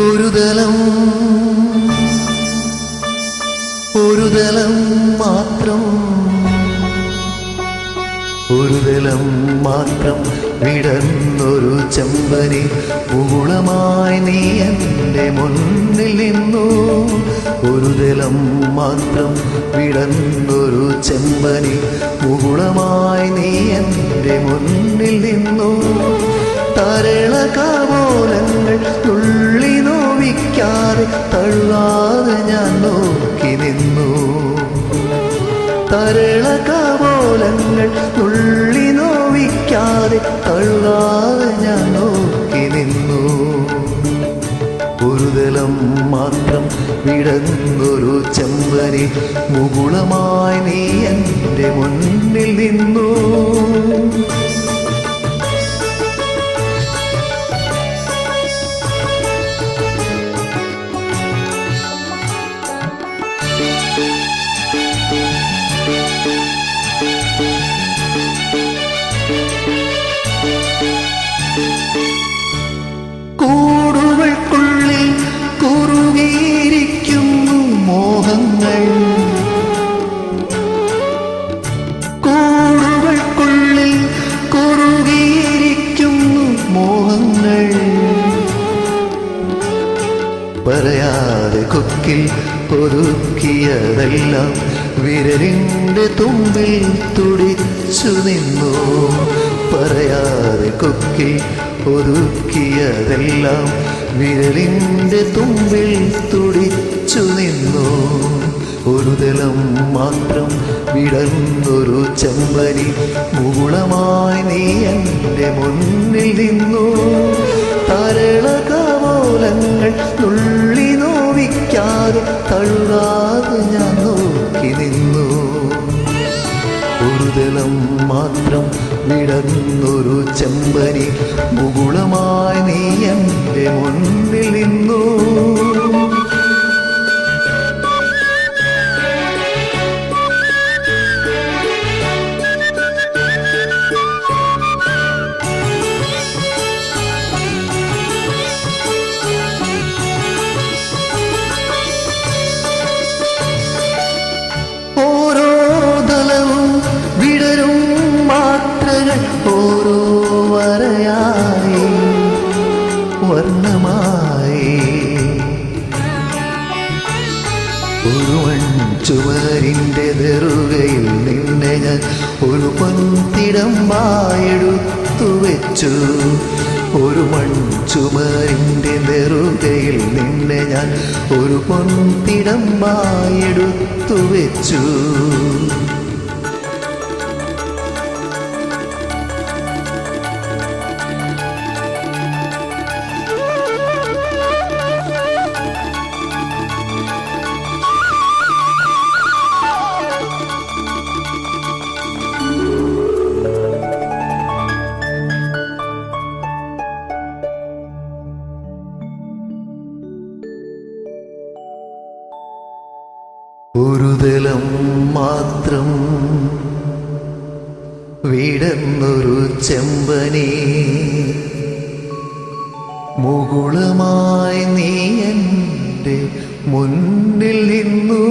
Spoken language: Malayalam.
ഒരു ദലം മാത്രം വിടർന്നൊരു ചെമ്പനി മുകുളമായി നീ എൻ്റെ മുന്നിൽ നിന്നു. ഒരു ദലം മാത്രം വിടർന്നൊരു ചെമ്പനി മുകുളമായി നീ എൻ്റെ മുന്നിൽ നിന്നു. തരളകാമോലങ്ങൾ തുള്ളി നോവിക്കാതെ തഴുകാതെ ഞാൻ നോക്കി നിന്നു. തരളകാമോലങ്ങൾ തുള്ളി നോവിക്കാതെ തഴുകാതെ ഞാൻ നോക്കി നിന്നു. ഒരു ദലം മാത്രം വിടർന്നൊരു ചെമ്പനി മുകുളമായി നീ എൻ്റെ മുന്നിൽ നിന്നു. കൂടുകൾക്കുള്ളിൽ കുറുകിയിരിക്കുന്നു മോഹങ്ങൾ. കൂടുകൾക്കുള്ളിൽ കുറുകിയിരിക്കുന്നു മോഹങ്ങൾ. പറയാതെ കൊക്കിൽ ഒതുക്കിയതെല്ലാം വിരലിൻ്റെ തുമ്പിൽ തുടിച്ചു നിന്നു. പറയാതെ കൊക്കിൽ ഒതുക്കിയതെല്ലാം വിരലിൻ്റെ തുമ്പിൽ തുടിച്ചു നിന്നു. ഒരു ദലം മാത്രം വിടർന്നൊരു ചെമ്പനി മുകുളമായി നീ എൻ്റെ മുന്നിൽ നിന്നു. തരളകാമോലങ്ങൾ തുള്ളി നോവിക്കാതെ തഴുകാതെ ഞാൻ നോക്കി നിന്നു. ഒരു ദലം മാത്രം വിടർന്നൊരു ചെമ്പനി മുകുളമായി നീ എൻ്റെ മുന്നിൽ നിന്നു. ഓരോ ദലവും വിടരും മാത്രകൾ ഓരോ വരയായി വർണ്ണമായി. ഒരു മൺചുമരിൻ്റെ നെറുകയിൽ നിന്നെ ഞാൻ ഒരു പൊൻതിടമ്പായെടുത്തു വെച്ചു. ഒരു മൺചുമരിൻ്റെ നെറുകയിൽ നിന്നെ ഞാൻ ഒരു പൊൻതിടമ്പായെടുത്തു വെച്ചു. ഒരു ദലം മാത്രം വിടർന്നൊരു ചെമ്പനി മുകുളമായി നീ എൻ്റെ മുന്നിൽ നിന്നു.